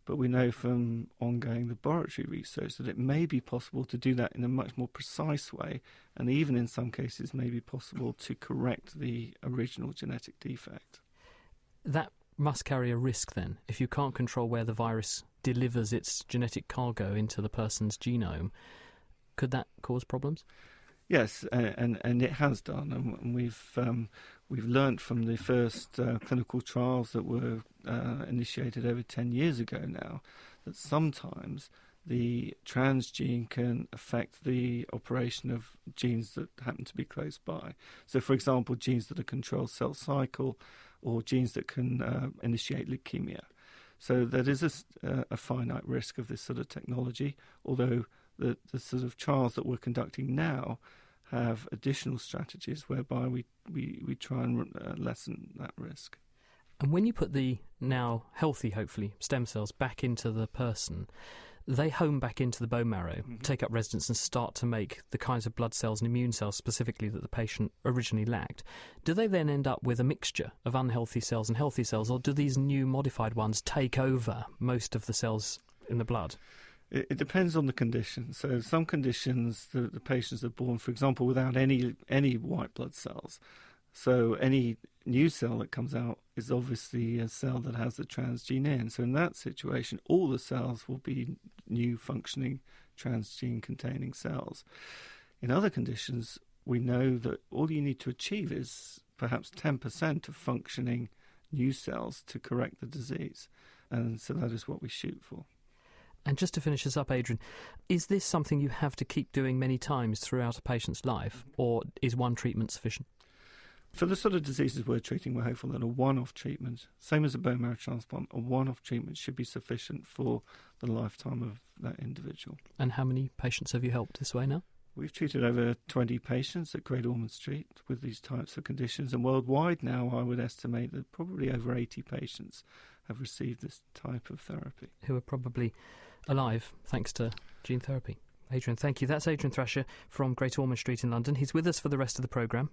Speaker 12: But we know from ongoing laboratory research that it may be possible to do that in a much more precise way, and even in some cases may be possible to correct the original genetic defect.
Speaker 2: That must carry a risk then. If you can't control where the virus delivers its genetic cargo into the person's genome, could that cause problems?
Speaker 12: Yes, and it has done, and we've learnt from the first clinical trials that were initiated over 10 years ago now that sometimes the transgene can affect the operation of genes that happen to be close by. So, for example, genes that control cell cycle, or genes that can initiate leukemia. So there is a finite risk of this sort of technology, although the sort of trials that we're conducting now have additional strategies whereby we try and lessen that risk.
Speaker 2: And when you put the now healthy, hopefully, stem cells back into the person, they home back into the bone marrow, take up residence and start to make the kinds of blood cells and immune cells specifically that the patient originally lacked. Do they then end up with a mixture of unhealthy cells and healthy cells, or do these new modified ones take over most of the cells in the blood?
Speaker 12: It depends on the condition. So some conditions, the patients are born, for example, without any white blood cells. So any new cell that comes out is obviously a cell that has the transgene in. So in that situation, all the cells will be new functioning transgene-containing cells. In other conditions, we know that all you need to achieve is perhaps 10% of functioning new cells to correct the disease. And so that is what we shoot for.
Speaker 2: And just to finish this up, Adrian, is this something you have to keep doing many times throughout a patient's life, or is one treatment sufficient?
Speaker 12: For the sort of diseases we're treating, we're hopeful that a one-off treatment, same as a bone marrow transplant, a one-off treatment should be sufficient for the lifetime of that individual.
Speaker 2: And how many patients have you helped this way now?
Speaker 12: We've treated over 20 patients at Great Ormond Street with these types of conditions, and worldwide now I would estimate that probably over 80 patients have received this type of therapy.
Speaker 2: Who are probably alive thanks to gene therapy. Adrian, thank you. That's Adrian Thrasher from Great Ormond Street in London. He's with us for the rest of the programme.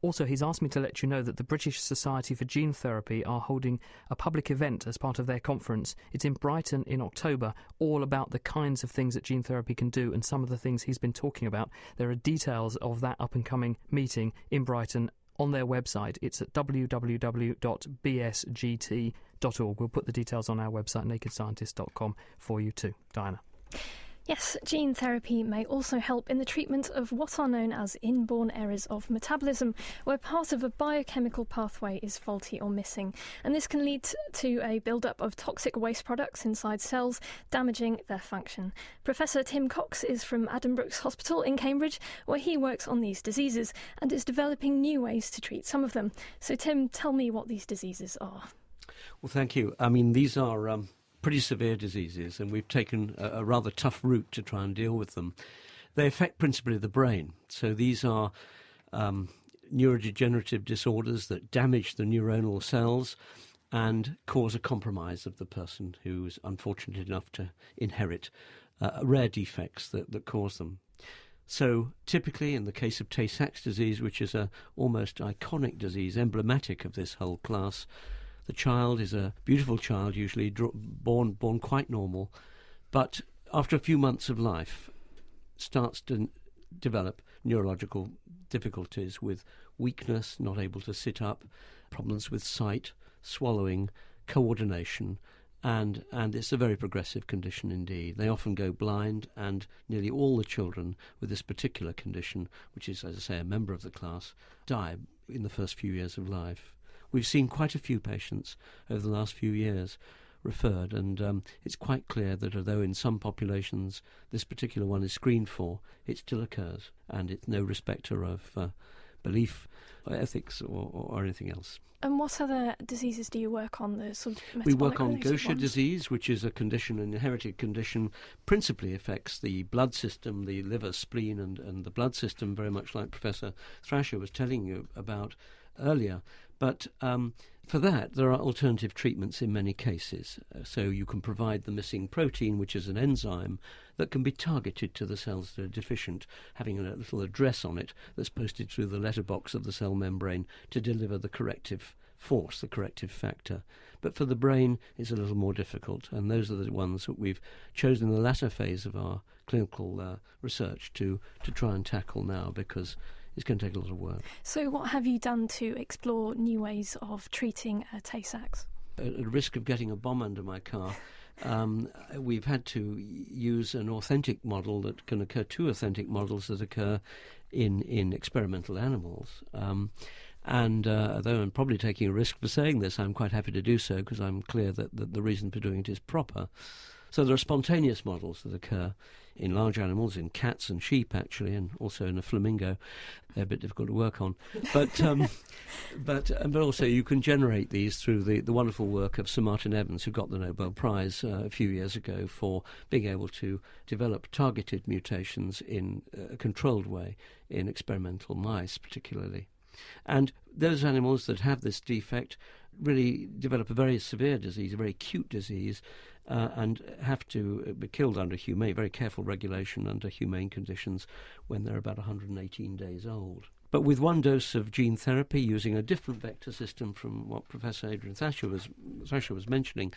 Speaker 2: Also, he's asked me to let you know that the British Society for Gene Therapy are holding a public event as part of their conference. It's in Brighton in October, all about the kinds of things that gene therapy can do and some of the things he's been talking about. There are details of that up-and-coming meeting in Brighton on their website. It's at www.bsgt.org. We'll put the details on our website, nakedscientist.com, for you too. Diana.
Speaker 3: Yes, gene therapy may also help in the treatment of what are known as inborn errors of metabolism, where part of a biochemical pathway is faulty or missing. And this can lead to a build-up of toxic waste products inside cells, damaging their function. Professor Tim Cox is from Addenbrooke's Hospital in Cambridge, where he works on these diseases and is developing new ways to treat some of them. So, Tim, tell me what these diseases are.
Speaker 13: Well, thank you. I mean, these are pretty severe diseases, and we've taken a rather tough route to try and deal with them. They affect principally the brain. So these are neurodegenerative disorders that damage the neuronal cells and cause a compromise of the person who's unfortunate enough to inherit rare defects that cause them. So typically in the case of Tay-Sachs disease, which is a almost iconic disease, emblematic of this whole class, the child is a beautiful child, usually born quite normal, but after a few months of life starts to develop neurological difficulties with weakness, not able to sit up, problems with sight, swallowing, coordination, and it's a very progressive condition indeed. They often go blind, and nearly all the children with this particular condition, which is, as I say, a member of the class, die in the first few years of life. We've seen quite a few patients over the last few years referred, and it's quite clear that although in some populations this particular one is screened for, it still occurs, and it's no respecter of belief, or ethics, or anything else.
Speaker 3: And what other diseases do you work on? The sort of
Speaker 13: we work on
Speaker 3: metabolic-related
Speaker 13: Gaucher
Speaker 3: ones?
Speaker 13: disease, which is a condition, an inherited condition, principally affects the blood system, the liver, spleen, and the blood system, very much like Professor Thrasher was telling you about earlier. But for that, there are alternative treatments in many cases. So you can provide the missing protein, which is an enzyme that can be targeted to the cells that are deficient, having a little address on it that's posted through the letterbox of the cell membrane to deliver the corrective force, the corrective factor. But for the brain, it's a little more difficult, and those are the ones that we've chosen in the latter phase of our clinical research to try and tackle now, because it's going to take a lot of work.
Speaker 3: So what have you done to explore new ways of treating Tay-Sachs?
Speaker 13: At risk of getting a bomb under my car, we've had to use an authentic model that can occur, two authentic models that occur in experimental animals. And though I'm probably taking a risk for saying this, I'm quite happy to do so because I'm clear that the reason for doing it is proper. So there are spontaneous models that occur in large animals, in cats and sheep actually, and also in a flamingo. They're a bit difficult to work on. But also you can generate these through the wonderful work of Sir Martin Evans, who got the Nobel Prize a few years ago for being able to develop targeted mutations in a controlled way in experimental mice particularly. And those animals that have this defect really develop a very severe disease, a very acute disease, and have to be killed under very careful regulation under humane conditions when they're about 118 days old. But with one dose of gene therapy using a different vector system from what Professor Adrian Thrasher was mentioning,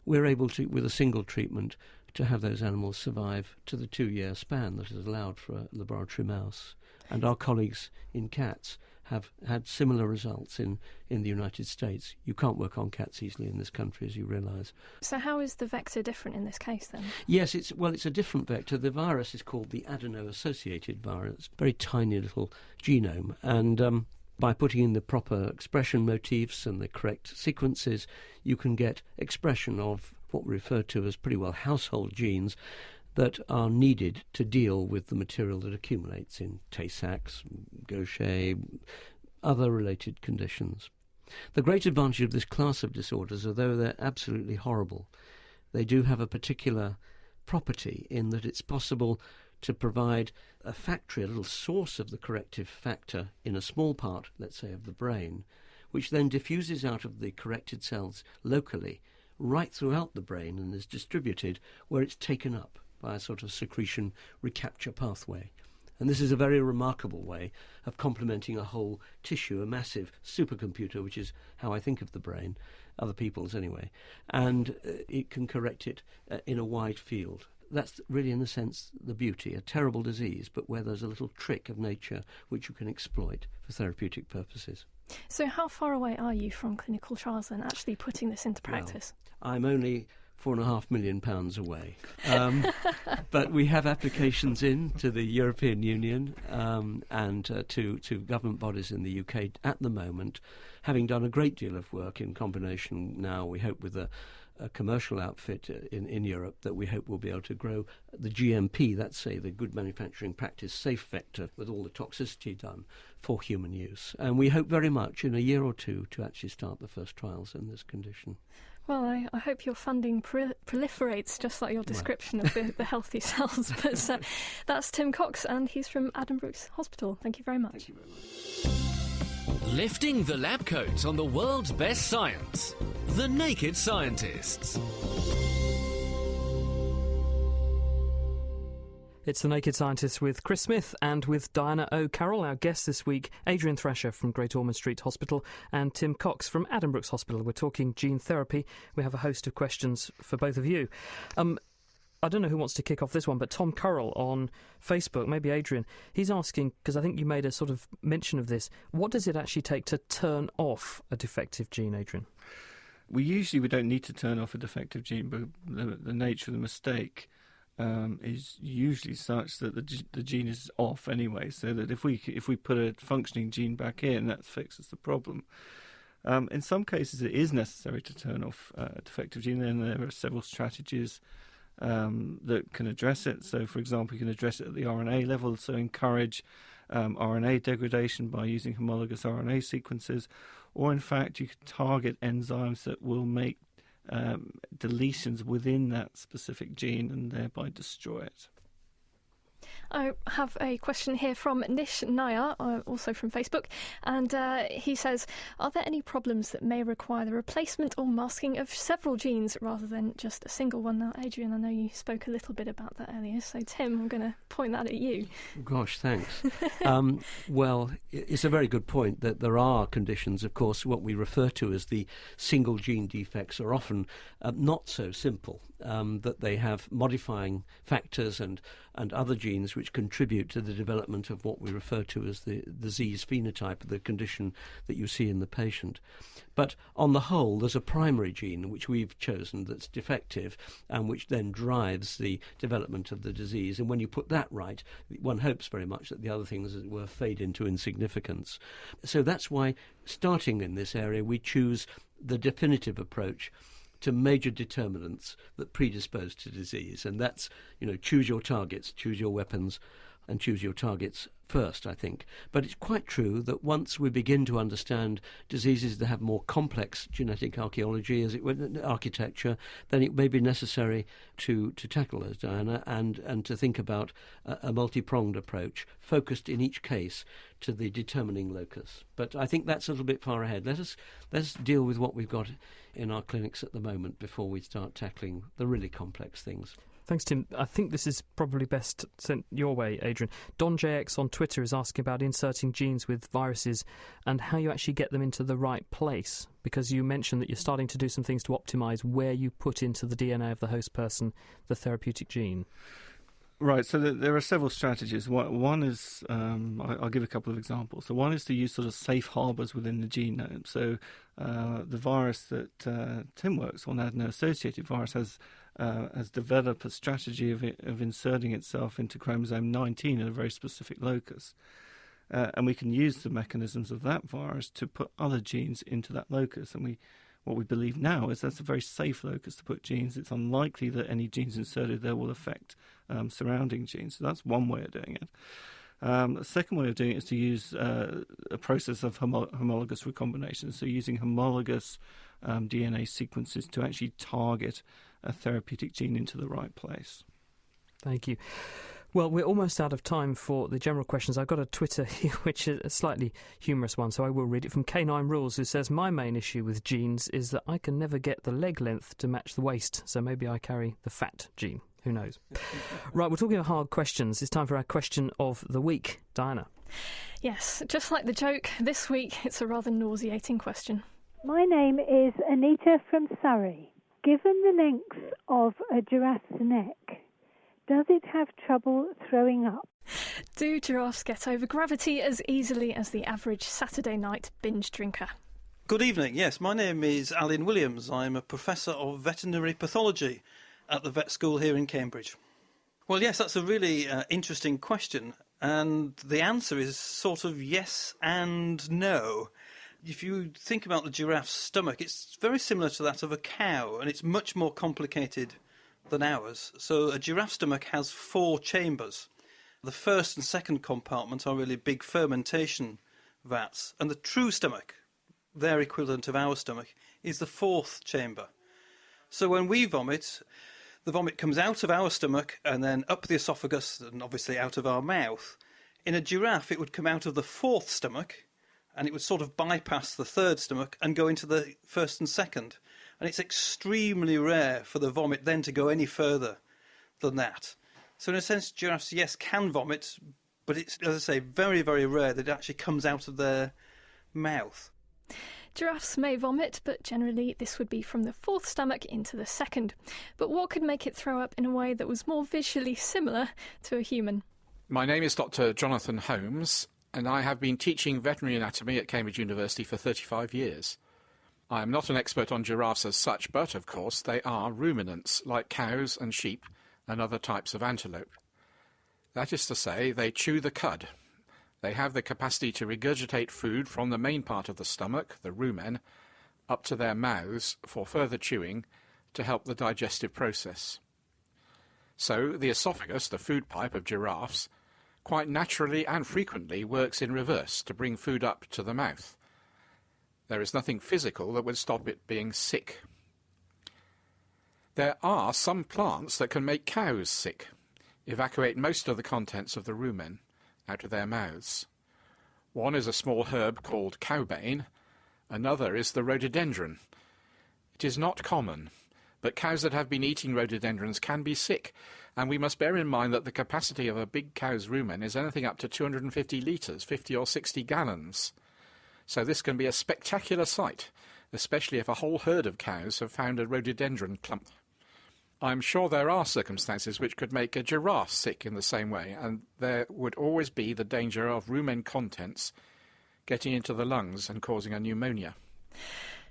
Speaker 13: we're able to, with a single treatment, to have those animals survive to the 2-year span that is allowed for a laboratory mouse. And our colleagues in cats have had similar results in the United States. You can't work on cats easily in this country, as you realise.
Speaker 3: So how is the vector different in this case, then?
Speaker 13: Yes, it's a different vector. The virus is called the adeno-associated virus, very tiny little genome, and by putting in the proper expression motifs and the correct sequences, you can get expression of what we refer to as pretty well household genes that are needed to deal with the material that accumulates in Tay-Sachs, Gaucher, other related conditions. The great advantage of this class of disorders, although they're absolutely horrible, they do have a particular property in that it's possible to provide a factory, a little source of the corrective factor in a small part, let's say, of the brain, which then diffuses out of the corrected cells locally right throughout the brain and is distributed where it's taken up by a sort of secretion recapture pathway. And this is a very remarkable way of complementing a whole tissue, a massive supercomputer, which is how I think of the brain, other people's anyway, and it can correct it in a wide field. That's really, in a sense, the beauty, a terrible disease, but where there's a little trick of nature which you can exploit for therapeutic purposes.
Speaker 3: So how far away are you from clinical trials and actually putting this into practice?
Speaker 13: Well, I'm only £4.5 million away. But we have applications in to the European Union and to government bodies in the UK at the moment, having done a great deal of work in combination now, we hope, with a commercial outfit in Europe that we hope will be able to grow the GMP, that's say the good manufacturing practice safe vector with all the toxicity done for human use. And we hope very much in a year or two to actually start the first trials in this condition.
Speaker 3: Well, I hope your funding proliferates, just like your description of the healthy cells. But that's Tim Cox, and he's from Addenbrooke's Hospital. Thank you very much.
Speaker 13: Thank you very much.
Speaker 1: Lifting the lab coat on the world's best science. The Naked Scientists.
Speaker 2: It's The Naked Scientists with Chris Smith and with Diana O'Carroll. Our guests this week, Adrian Thrasher from Great Ormond Street Hospital and Tim Cox from Addenbrooke's Hospital. We're talking gene therapy. We have a host of questions for both of you. I don't know who wants to kick off this one, but Tom Currell on Facebook, maybe Adrian, he's asking, because I think you made a sort of mention of this, what does it actually take to turn off a defective gene, Adrian?
Speaker 12: We don't need to turn off a defective gene, but the nature of the mistake is usually such that the gene is off anyway, so that if we put a functioning gene back in, that fixes the problem. In some cases, it is necessary to turn off a defective gene, and there are several strategies that can address it. So, for example, you can address it at the RNA level, so encourage RNA degradation by using homologous RNA sequences, or in fact, you can target enzymes that will make deletions within that specific gene and thereby destroy it.
Speaker 3: I have a question here from Nish Nair, also from Facebook, and he says, are there any problems that may require the replacement or masking of several genes rather than just a single one? Now, Adrian, I know you spoke a little bit about that earlier, so Tim, I'm going to point that at you.
Speaker 13: Gosh, thanks. Well, it's a very good point that there are conditions, of course, what we refer to as the single gene defects are often not so simple, that they have modifying factors and other genes which contribute to the development of what we refer to as the disease phenotype, the condition that you see in the patient. But on the whole, there's a primary gene which we've chosen that's defective and which then drives the development of the disease. And when you put that right, one hopes very much that the other things, as it were, fade into insignificance. So that's why, starting in this area, we choose the definitive approach to major determinants that predispose to disease. And that's, choose your targets, choose your weapons, and choose your targets first, I think. But it's quite true that once we begin to understand diseases that have more complex genetic archaeology, as it were, architecture, then it may be necessary to tackle those, Diana, and to think about a multi-pronged approach, focused in each case to the determining locus. But I think that's a little bit far ahead. Let's deal with what we've got in our clinics at the moment before we start tackling the really complex things.
Speaker 2: Thanks, Tim. I think this is probably best sent your way, Adrian. Don JX on Twitter is asking about inserting genes with viruses and how you actually get them into the right place, because you mentioned that you're starting to do some things to optimise where you put into the DNA of the host person the therapeutic gene.
Speaker 12: Right, so there are several strategies. One is, I'll give a couple of examples. So one is to use sort of safe harbours within the genome. So the virus that Tim works on, adeno-associated virus, has developed a strategy of inserting itself into chromosome 19 in a very specific locus. And we can use the mechanisms of that virus to put other genes into that locus. And what we believe now is that's a very safe locus to put genes. It's unlikely that any genes inserted there will affect surrounding genes. So that's one way of doing it. The second way of doing it is to use a process of homologous recombination, so using homologous DNA sequences to actually target a therapeutic gene into the right place.
Speaker 2: Thank you. Well, we're almost out of time for the general questions. I've got a Twitter here, which is a slightly humorous one, so I will read it, from K9 Rules, who says, my main issue with genes is that I can never get the leg length to match the waist, so maybe I carry the fat gene. Who knows? Right, we're talking about hard questions. It's time for our question of the week. Diana.
Speaker 3: Yes, just like the joke, this week it's a rather nauseating question.
Speaker 4: My name is Anita from Surrey. Given the length of a giraffe's neck, does it have trouble throwing up?
Speaker 3: Do giraffes get over gravity as easily as the average Saturday night binge drinker?
Speaker 14: Good evening. Yes, my name is Alan Williams. I'm a professor of veterinary pathology at the vet school here in Cambridge. Well, yes, that's a really interesting question. And the answer is sort of yes and no. If you think about the giraffe's stomach, it's very similar to that of a cow, and it's much more complicated than ours. So a giraffe stomach has 4 chambers. The first and second compartment are really big fermentation vats, and the true stomach, their equivalent of our stomach, is the 4th chamber. So when we vomit, the vomit comes out of our stomach and then up the esophagus and obviously out of our mouth. In a giraffe, it would come out of the 4th stomach, and it would sort of bypass the 3rd stomach and go into the 1st and 2nd. And it's extremely rare for the vomit then to go any further than that. So in a sense, giraffes, yes, can vomit, but it's, as I say, very, very rare that it actually comes out of their mouth.
Speaker 3: Giraffes may vomit, but generally this would be from the 4th stomach into the 2nd. But what could make it throw up in a way that was more visually similar to a human?
Speaker 15: My name is Dr. Jonathan Holmes, and I have been teaching veterinary anatomy at Cambridge University for 35 years. I am not an expert on giraffes as such, but, of course, they are ruminants, like cows and sheep and other types of antelope. That is to say, they chew the cud. They have the capacity to regurgitate food from the main part of the stomach, the rumen, up to their mouths for further chewing to help the digestive process. So the esophagus, the food pipe of giraffes, quite naturally and frequently works in reverse to bring food up to the mouth. There is nothing physical that would stop it being sick. There are some plants that can make cows sick, evacuate most of the contents of the rumen out of their mouths. One is a small herb called cowbane, another is the rhododendron. It is not common, but cows that have been eating rhododendrons can be sick, and we must bear in mind that the capacity of a big cow's rumen is anything up to 250 litres, 50 or 60 gallons. So this can be a spectacular sight, especially if a whole herd of cows have found a rhododendron clump. I'm sure there are circumstances which could make a giraffe sick in the same way, and there would always be the danger of rumen contents getting into the lungs and causing a pneumonia.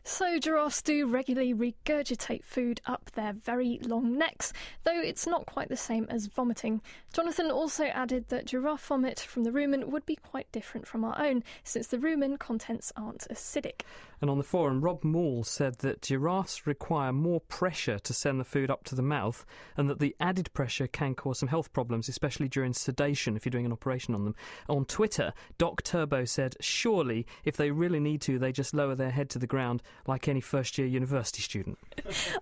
Speaker 3: So giraffes do regularly regurgitate food up their very long necks, though it's not quite the same as vomiting. Jonathan also added that giraffe vomit from the rumen would be quite different from our own, since the rumen contents aren't acidic.
Speaker 2: And on the forum, Rob Moore said that giraffes require more pressure to send the food up to the mouth, and that the added pressure can cause some health problems, especially during sedation if you're doing an operation on them. On Twitter, Doc Turbo said, surely, if they really need to, they just lower their head to the ground like any first-year university student.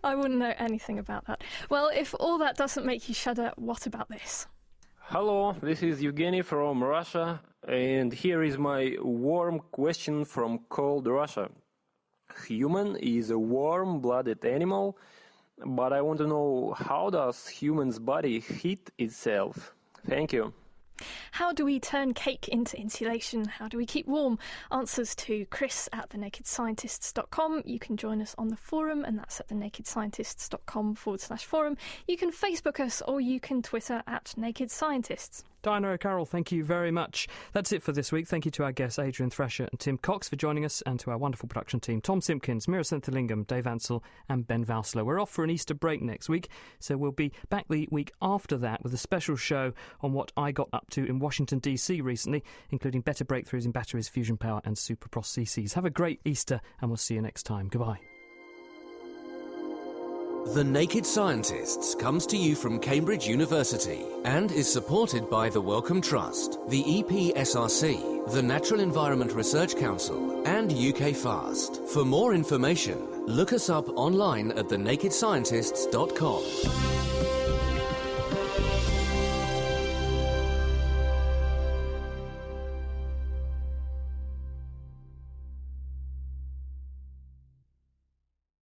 Speaker 3: I wouldn't know anything about that. Well, if all that doesn't make you shudder, what about this?
Speaker 16: Hello, this is Evgeny from Russia, and here is my warm question from cold Russia. Human is a warm-blooded animal, but I want to know, how does human's body heat itself? Thank you.
Speaker 3: How do we turn cake into insulation? How do we keep warm? Answers to Chris at thenakedscientists.com. You can join us on the forum, and that's at thenakedscientists.com/forum. You can Facebook us, or you can Twitter at Naked Scientists.
Speaker 2: Diana O'Carroll, thank you very much. That's it for this week. Thank you to our guests Adrian Thrasher and Tim Cox for joining us, and to our wonderful production team, Tom Simpkins, Mira Senthilingam, Dave Ansell and Ben Valsler. We're off for an Easter break next week, so we'll be back the week after that with a special show on what I got up to in Washington, D.C. recently, including better breakthroughs in batteries, fusion power and super-processes. Have a great Easter, and we'll see you next time. Goodbye.
Speaker 1: The Naked Scientists comes to you from Cambridge University and is supported by the Wellcome Trust, the EPSRC, the Natural Environment Research Council and UK FAST. For more information, look us up online at thenakedscientists.com.